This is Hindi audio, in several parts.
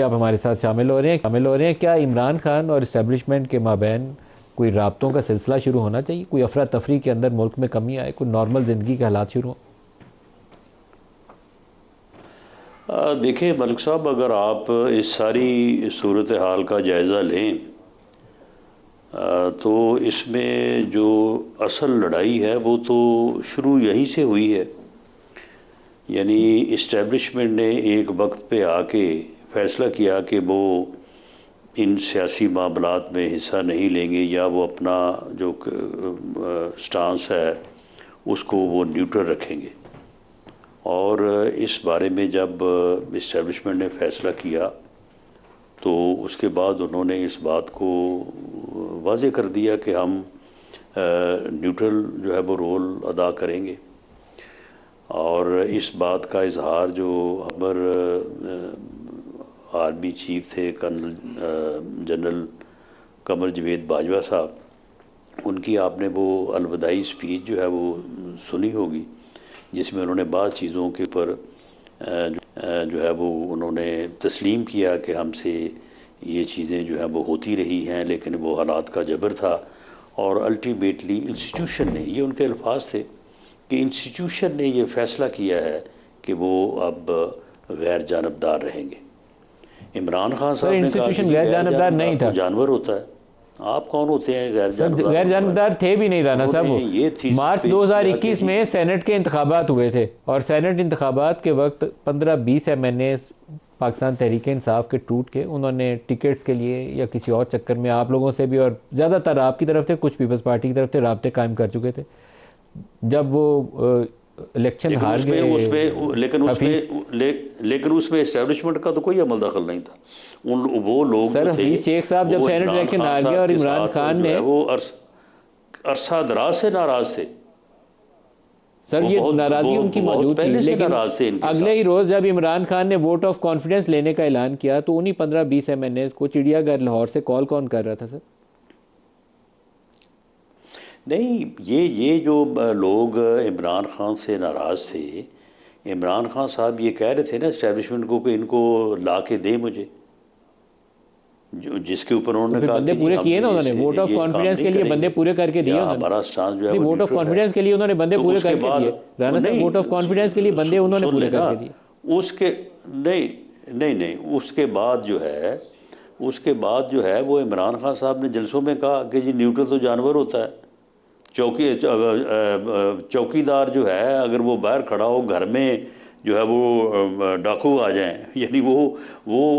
आप हमारे साथ शामिल हो रहे हैं। क्या इमरान खान और इस्टेब्लिशमेंट के माबैन कोई राब्तों का सिलसिला शुरू होना चाहिए, कोई अफरा तफरी के अंदर मुल्क में कमी आए, कोई नॉर्मल ज़िंदगी के हालात शुरू हों? देखिए मलिक साहब, अगर आप इस सारी सूरत हाल का जायज़ा लें तो इसमें जो असल लड़ाई है वो तो शुरू यहीं से हुई है। यानी इस्टेब्लिशमेंट ने एक वक्त पे आके फ़ैसला किया कि वो इन सियासी मामलात में हिस्सा नहीं लेंगे, या वो अपना जो स्टांस है उसको वो न्यूट्रल रखेंगे। और इस बारे में जब इस्टेब्लिशमेंट ने फ़ैसला किया तो उसके बाद उन्होंने इस बात को वाज़े कर दिया कि हम न्यूट्रल जो है वो रोल अदा करेंगे। और इस बात का इजहार जो हमारे आर्मी चीफ थे कर्नल जनरल कमर जावेद बाजवा साहब, उनकी आपने वो अलविदाई स्पीच जो है वो सुनी होगी, जिसमें उन्होंने बाद चीज़ों के ऊपर जो है वो उन्होंने तस्लीम किया कि हमसे ये चीज़ें जो हैं वो होती रही हैं, लेकिन वो हालात का जबर था। और अल्टीमेटली इंस्टीट्यूशन ने, ये उनके अल्फाज थे कि इंस्टीट्यूशन ने ये फ़ैसला किया है कि वो अब गैर जानबदार रहेंगे। इमरान खान साहब ने कहा कि गैर जानबदार नहीं था, जानवर होता है। आप कौन होते हैं गैर जानबदार? गैर जानबदार थे भी नहीं राना साहब। वो मार्च 2021 में सेनेट के इंतखाबात हुए थे और सेनेट इंतखाबात के वक्त 15-20 MNA पाकिस्तान तहरीक इंसाफ के टूट के उन्होंने टिकट्स के लिए या किसी और चक्कर में आप लोगों से भी, और ज़्यादातर आपकी तरफ थे, कुछ पीपल्स पार्टी की तरफ थे, राब्ते कायम कर चुके थे। जब वो इलेक्शन हार गए, लेकिन उसमें एस्टेब्लिशमेंट का तो कोई अमल दखल नहीं था। वो लोग सर हफीज शेख साहब जब सेनेट इलेक्शन हार गए और इमरान खान ने, वो अरसा दराज से नाराज थे सर, ये नाराजगी उनकी मौजूद थी, लेकिन अगले ही रोज जब इमरान खान ने वोट ऑफ कॉन्फिडेंस लेने का ऐलान किया तो उन्हीं 15-20 MNA को चिड़ियाघर लाहौर से कॉल कौन कर रहा था सर? नहीं, ये जो लोग इमरान खान से नाराज़ थे, इमरान खान साहब ये कह रहे थे ना इस्टेब्लिशमेंट को कि इनको ला के दे मुझे, जो जिसके ऊपर उन्होंने कहा बंदे पूरे किए ना उन्होंने, वोट ऑफ कॉन्फिडेंस के लिए बंदे पूरे करके दिए उन्होंने। हमारा स्टांस जो है वोट ऑफ कॉन्फिडेंस के लिए उन्होंने बंदे पूरे करके दिए राना साहब, वोट ऑफ कॉन्फिडेंस के लिए बंदे उन्होंने पूरे करके दिए। उसके नहीं उसके बाद जो है वो इमरान खान साहब ने जलसों में कहा कि जी न्यूट्रल तो जानवर होता है। चौकीदार जो है अगर वो बाहर खड़ा हो, घर में जो है वो डाकू आ जाएं, यानी वो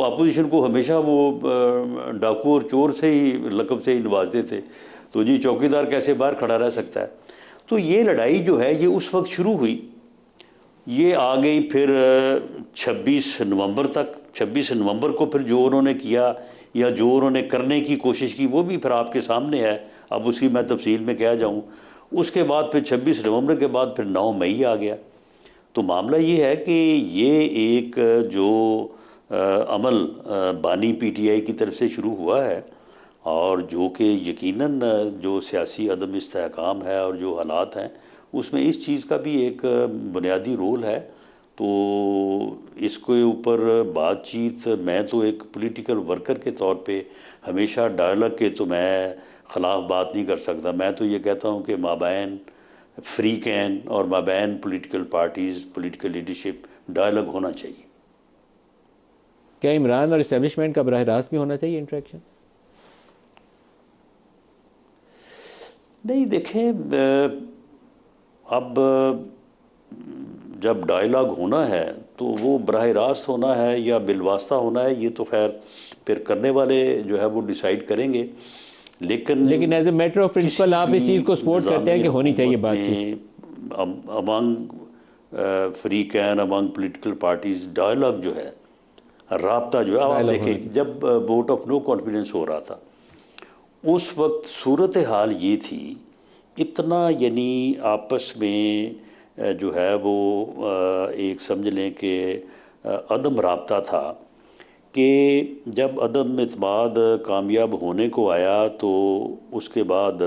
अपोजिशन को हमेशा वो डाकू और चोर से ही लक़ब से ही नवाजते थे, तो जी चौकीदार कैसे बाहर खड़ा रह सकता है। तो ये लड़ाई जो है ये उस वक्त शुरू हुई, ये आ गई फिर 26 नवंबर तक। 26 नवंबर को फिर जो उन्होंने किया या जो उन्होंने करने की कोशिश की वो भी फिर आपके सामने है, अब उसी मैं तफसील में क्या जाऊँ। उसके बाद फिर 26 नवंबर के बाद फिर 9 मई आ गया। तो मामला ये है कि ये एक जो अमल बानी PTI की तरफ से शुरू हुआ है, और जो कि यकीनन जो सियासी अदम इस्तेहकाम है और जो हालात हैं उसमें इस चीज़ का भी एक बुनियादी रोल है। तो इसके ऊपर बातचीत, मैं तो एक पॉलिटिकल वर्कर के तौर पे हमेशा डायलॉग के तो मैं ख़िलाफ़ बात नहीं कर सकता। मैं तो ये कहता हूँ कि माबैन फ्री कैन और माबैन political parties, political leadership dialogue होना चाहिए। क्या इमरान और इस्टेब्लिशमेंट का बराह रास्त भी होना चाहिए इंटरेक्शन? नहीं, देखें, अब जब डायलॉग होना है तो वो बराह रास्त होना है या बिलवास्ता होना है, ये तो खैर फिर करने वाले जो है वो डिसाइड करेंगे। लेकिन as a matter of principle आप इस चीज़ को सपोर्ट करते हैं कि होनी चाहिए बातचीत among free can, among political parties, dialogue जो है, राब्ता जो है। आप देखें जब वोट ऑफ नो कॉन्फिडेंस हो रहा था उस वक्त सूरत हाल ये थी, इतना यानी आपस में जो है वो एक समझ लें कि अदम राब्ता था कि जब अदम इत्माद कामयाब होने को आया तो उसके बाद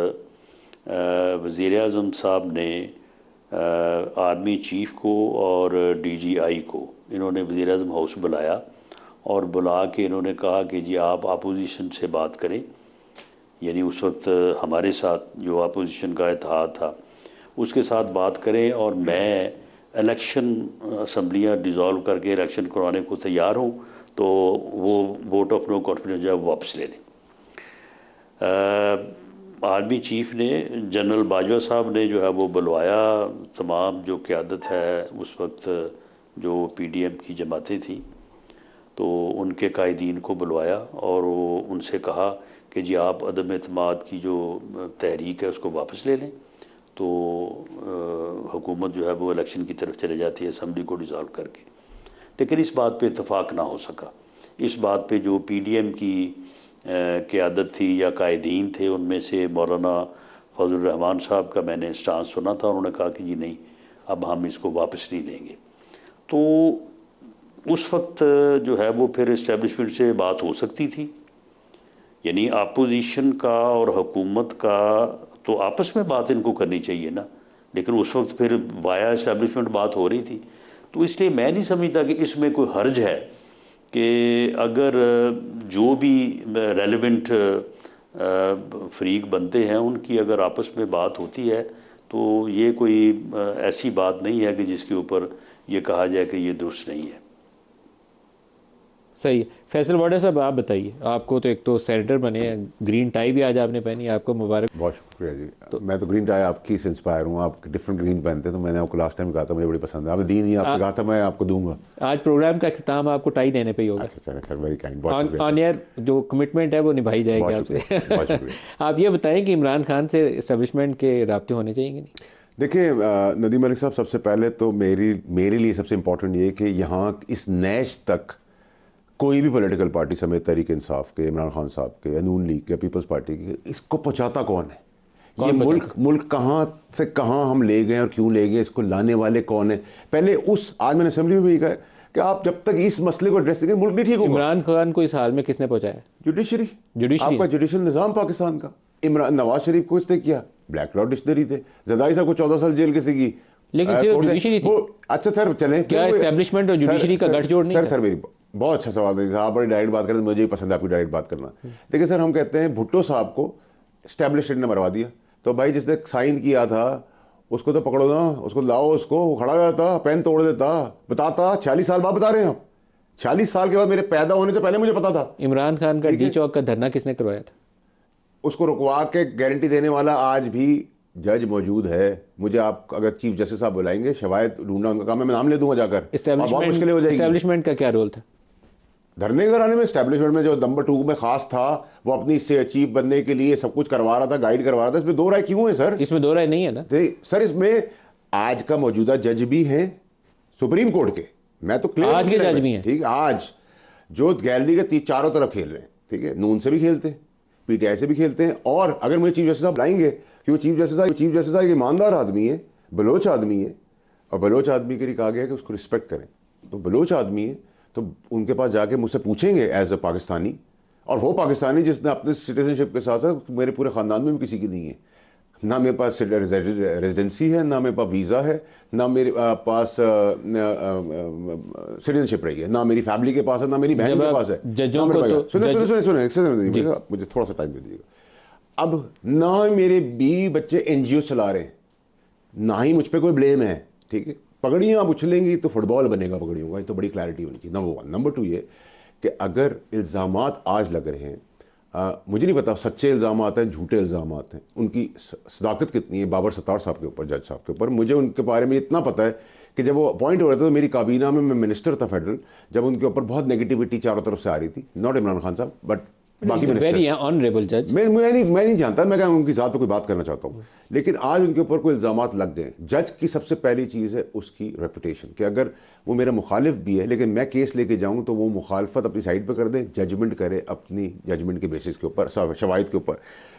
वज़ीर आज़म साहब ने आर्मी चीफ़ को और DGI को, इन्होंने वज़ीर आज़म हाउस बुलाया और बुला के इन्होंने कहा कि जी आप अपोजिशन से बात करें, यानी उस वक्त हमारे साथ जो अपोजिशन का इत्तेहाद था उसके साथ बात करें, और मैं इलेक्शन असम्बलियाँ डिज़ोल्व करके इलेक्शन करवाने को तैयार हूँ, तो वो वोट ऑफ नो कॉन्फिडेंस जो है वापस ले लें। आर्मी चीफ ने, जनरल बाजवा साहब ने जो है वो बुलवाया तमाम जो क़यादत है उस वक्त जो PDM की जमातें थी, तो उनके कायदीन को बुलवाया और वो उनसे कहा कि जी आप अदम एतमाद की जो तहरीक है उसको वापस ले लें, तो हुकूमत जो है वो इलेक्शन की तरफ चले जाती है असम्बली को डिज़ोल्व करके। लेकिन इस बात पे इत्तेफाक ना हो सका। इस बात पे जो PDM की क़यादत थी या कायदीन थे, उनमें से मौलाना फजलुर रहमान साहब का मैंने स्टांस सुना था, उन्होंने कहा कि जी नहीं, अब हम इसको वापस नहीं लेंगे। तो उस वक्त जो है वो फिर इस्टेब्लिशमेंट से बात हो सकती थी, यानी अपोजिशन का और हुकूमत का तो आपस में बात इनको करनी चाहिए ना, लेकिन उस वक्त फिर वाया इस्टेब्लिशमेंट बात हो रही थी। तो इसलिए मैं नहीं समझता कि इसमें कोई हर्ज है कि अगर जो भी रेलेवेंट फरीक बनते हैं उनकी अगर आपस में बात होती है, तो ये कोई ऐसी बात नहीं है कि जिसके ऊपर ये कहा जाए कि ये दुरुस्त नहीं है। सही है। फैसल वाडा साहब आप बताइए, आपको तो एक तो सेनेटर बने हैं, ग्रीन टाई भी आज आपने पहनी, आपको मुबारक। बहुत शुक्रिया जी। तो मैं तो ग्रीन टाई आपकी से इंस्पायर हूँ, आप डिफरेंट ग्रीन पहनते हैं, तो मैंने आपको लास्ट टाइम कहा था मुझे बड़ी पसंद है, आपने दी नहीं, आपने कहा था मैं आपको दूंगा। आज प्रोग्राम का इख्तिताम आपको टाई देने पे ही होगा। अच्छा सर, वेरी काइंड, बहुत शुक्रिया। ऑन एयर जो कमिटमेंट है वो निभाई जाएगी आपसे। बहुत शुक्रिया। आप ये बताएं कि इमरान खान से इस्टेब्लिशमेंट के राब्ते होने चाहिए कि नहीं? देखिए नदीम मलिक साहब, सबसे पहले तो मेरे लिए सबसे इम्पोर्टेंट ये कि यहाँ इस नैश तक कोई भी पॉलिटिकल पार्टी समेत तहरीक इंसाफ के, इमरान खान साहब के, नून लीग के, पीपल्स पार्टी के, इसको पहुँचाता कौन है? ये मुल्क कहाँ से कहाँ हम ले गए और क्यों ले गए, इसको लाने वाले कौन है? पहले आज मैंने असेंबली में भी कहा कि आप जब तक इस मसले को एड्रेस करेंगे मुल्क नहीं ठीक होगा। इमरान खान को इस हाल में किसने पहुंचाया? जुडिशरी। आपका जुडिशल निज़ाम पाकिस्तान का। नवाज शरीफ को इसने किया, ब्लैक लॉ डिक्शनरी थे, जरदारी साहब को 14 साल जेल कैसे की, लेकिन सिर्फ जुडिशरी थी। अच्छा सर चले, क्या एस्टेब्लिशमेंट और जुडिशरी का गठजोड़ नहीं? सर मेरी बहुत अच्छा सवाल है, आप बड़ी डायरेक्ट बात करें तो मुझे भी पसंद है आपकी डायरेक्ट बात करना। देखिए सर, हम कहते हैं भुट्टो साहब को एस्टेब्लिशमेंट ने मरवा दिया, तो भाई जिसने साइन किया था उसको तो पकड़ो ना, उसको लाओ, उसको खड़ा हो जाता, पेन तोड़ देता, बताता। 46 साल बाद बता रहे हैं आप, 46 साल के बाद, मेरे पैदा होने से पहले मुझे पता था। इमरान खान का डी चौक का धरना किसने करवाया था? उसको रुकवा के गारंटी देने वाला आज भी जज मौजूद है। मुझे आप अगर चीफ जस्टिस साहब बुलाएंगे, शवायद ढूंढना उनका काम है, मैं नाम ले दूंगा जाकर। बहुत मुश्किल हो जाएगी। एस्टेब्लिशमेंट का क्या रोल था धरने कराने में? एस्टेब्लिशमेंट में जो नंबर 2 में खास था, वो अपनी से चीफ बनने के लिए सब कुछ करवा रहा था, गाइड करवा रहा था। इसमें दो राय क्यों है सर? इसमें दो राय नहीं है ना सर। इसमें आज का मौजूदा जज भी हैं सुप्रीम कोर्ट के, मैं तो क्लियर, आज के जज भी हैं, ठीक है, आज जो गैलरी के चारों तरफ खेल रहे हैं, ठीक है, नून से भी खेलते हैं, PTI से भी खेलते हैं। और अगर मुझे चीफ जस्टिस साहब लाएंगे, क्योंकि चीफ जस्टिस साहब एक ईमानदार आदमी है, बलोच आदमी है, और बलोच आदमी के लिए कहा गया कि उसको रिस्पेक्ट करें, तो बलोच आदमी है, तो उनके पास जाके मुझसे पूछेंगे एज अ पाकिस्तानी, और वो पाकिस्तानी जिसने अपने सिटीजनशिप के साथ साथ, मेरे पूरे ख़ानदान में भी किसी की नहीं है, ना मेरे पास रेजिडेंसी है, ना मेरे पास वीज़ा है, ना मेरे पास सिटीजनशिप रही है, ना मेरी फैमिली के पास है, ना मेरी बहन के पास है। सुने, मुझे थोड़ा सा टाइम दे दीजिएगा। अब ना मेरे बीवी बच्चे NGO चला रहे हैं, ना ही मुझ पर कोई ब्लेम है, ठीक है। पगड़ियाँ आप उछलेंगी तो फुटबॉल बनेगा पगड़ियों का, ये तो बड़ी क्लैरिटी होनी चाहिए, नंबर 1। नंबर 2 ये कि अगर इल्ज़ामात आज लग रहे हैं, मुझे नहीं पता सच्चे इल्ज़ामात हैं, झूठे इल्ज़ामात हैं, उनकी सदाकत कितनी है बाबर सत्तार साहब के ऊपर, जज साहब के ऊपर। मुझे उनके बारे में इतना पता है कि जब वो अपॉइंट हो रहे थे तो मेरी काबीना में, मैं मिनिस्टर था फेडरल, जब उनके ऊपर बहुत नेगेटिविटी चारों तरफ से आ रही थी, नॉट इमरान खान साहब बट बाकी वेरी ऑनरेबल जज। मैं नहीं जानता, मैं क्या उनकी ज़ात पर कोई बात करना चाहता हूँ, लेकिन आज उनके ऊपर कोई इल्ज़ामात लग गए। जज की सबसे पहली चीज़ है उसकी रेपुटेशन, कि अगर वो मेरा मुखालिफ भी है लेकिन मैं केस लेके जाऊँ तो वो मुखालफत अपनी साइड पर कर दे, जजमेंट करे अपनी जजमेंट के बेसिस के ऊपर, शवाहिद के ऊपर।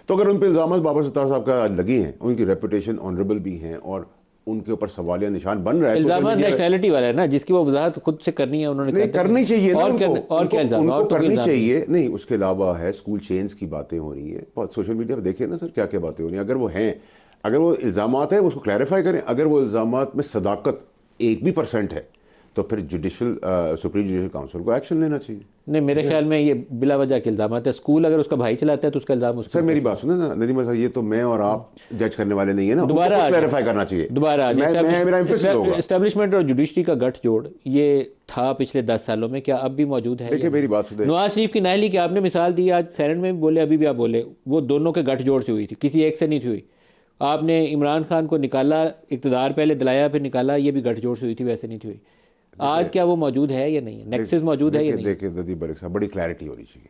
तो अगर उन पर इल्ज़ामात बाबर सत्तार साहब का लगी हैं, उनकी रेपुटेशन ऑनरेबल भी हैं और उनके ऊपर सवालिया निशान बन रहा है। इल्ज़ामात नेशनैलिटी वाला है ना, जिसकी वो वजाहत खुद से करनी है, उन्होंने नहीं करनी चाहिए ना, और क्या इल्ज़ाम करनी चाहिए नहीं। उसके अलावा है स्कूल चेंज की बातें हो रही है, बहुत सोशल मीडिया पर देखिए ना सर, क्या क्या बातें हो रही हैं। अगर वो हैं, अगर वो इल्ज़ामात है उसको क्लैरिफाई करें। अगर वो इल्ज़ामात में सदाकत 1% भी है तो फिर जुडिशल सुप्रीम जुडिशल काउंसिल को एक्शन लेना चाहिए। नहीं, मेरे ख्याल में ये बिला वजह के इल्जाम आते हैं। स्कूल अगर उसका भाई चलाता है तो उसका इल्जाम सर मेरी बात सुने ना नदीम साहब, ये तो मैं और आप जज करने वाले नहीं है ना, दोबारा क्लैरिफाई करना चाहिए। दोबारा मेरा एम्फेसिस होगा। एस्टेब्लिशमेंट और जुडिशरी का गठजोड़ ये था पिछले 10 सालों में, क्या अब भी मौजूद है? देखिए मेरी बात सुने, नवाज शरीफ की नाअहली की आपने मिसाल दी, आज सेनेट में भी बोले, अभी भी आप बोले, वो दोनों के गठजोड़ से हुई थी, किसी एक से नहीं थी हुई। आपने इमरान खान को निकाला, इक़्तिदार पहले दिलाया फिर निकाला, ये भी गठजोड़ से हुई थी, वैसे नहीं थी हुई। आज क्या वो मौजूद है या नहीं है? नेक्सस मौजूद है या नहीं? देखिए नदीम मलिक साहब, बड़ी क्लैरिटी होनी चाहिए।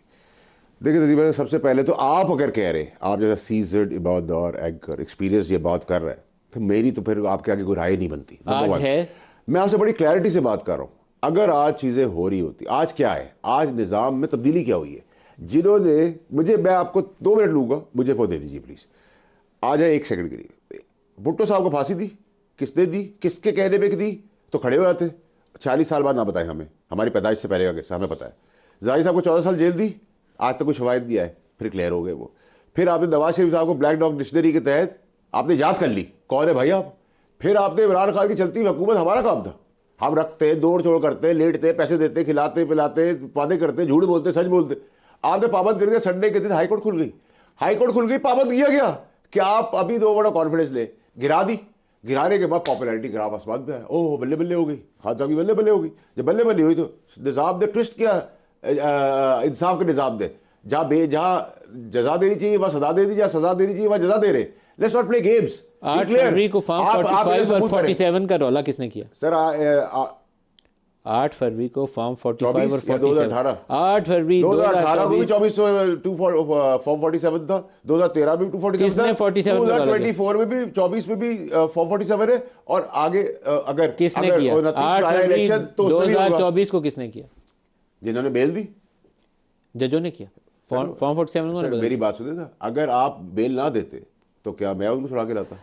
देखिए नदीम मलिक, सबसे पहले तो आप अगर कह रहे, आप जैसा सीजर्ड इबाददार एंकर एक्सपीरियंस ये बात कर रहे हैं, तो मेरी तो फिर आपके आगे कोई राय नहीं बनती। आज है, मैं आपसे बड़ी क्लैरिटी से बात कर रहा हूँ। अगर आज चीज़ें हो रही होती, आज क्या है, आज निज़ाम में तब्दीली क्या हुई है, जिन्होंने मुझे, मैं आपको 2 मिनट लूँगा, मुझे वो दे दीजिए प्लीज़, आ जाए 1 सेकंड के लिए। भुट्टो साहब को फांसी दी, किसने दी, किसके कहने पे दी? तो खड़े हो जाते। 40 साल बाद ना बताएं हमें, हमारी पैदाइश से पहले का किस्सा हमें पता है। जाहिर साहब को 14 साल जेल दी, आज तक कोई शवायद दिया है, फिर क्लियर हो गए वो। फिर आपने नवाज शरीफ साहब को ब्लैक डॉग डिक्शनरी के तहत आपने याद कर ली, कौन है भाई आप। फिर आपने इमरान खान की चलती हुकूमत, हमारा काम था, हम रखते, दौड़ छोड़ करते, लेटते, पैसे देते, खिलाते पिलाते, वादे करते, झूठ बोलते, सच बोलते। आपने पाबंद कर दिया। संडे के दिन हाईकोर्ट खुल गई, हाईकोर्ट खुल गई, पाबंद किया गया कि आप अभी 2 बड़ा कॉन्फिडेंस ले, गिरा दी। गिराने के बाद पॉपुलैरिटी ग्राफ आसमान पे है, ओह बल्ले बल्ले हो गई, खान साहब की बल्ले बल्ले हो गई। जब बल्ले बल्ले हुई तो निज़ाम ने ट्विस्ट किया, इंसाफ के निज़ाम ने, जहाँ जजा देनी चाहिए वहाँ सजा दे दी, जहाँ सजा देनी चाहिए वहाँ जजा दे रहे। Let's not play games. 8 फरवरी को फॉर्म 45 और 47 का रौला किसने किया? सर 8 फरवरी को फॉर्म 45 और 47, 2018 8 फरवरी 2018 को भी 24 फॉर्म 47 था, 2013 में भी 247 था, 2024 में भी 24 में भी फॉर्म 47 है। और आगे अगर किसने किया? 8 फरवरी 2024 को किसने किया? जिन्होंने बेल दी, जजों ने किया। फॉर्म 47 मेरी बात सुनिए ना, अगर आप बेल ना देते तो क्या मैं उनको छुड़ा के लाता?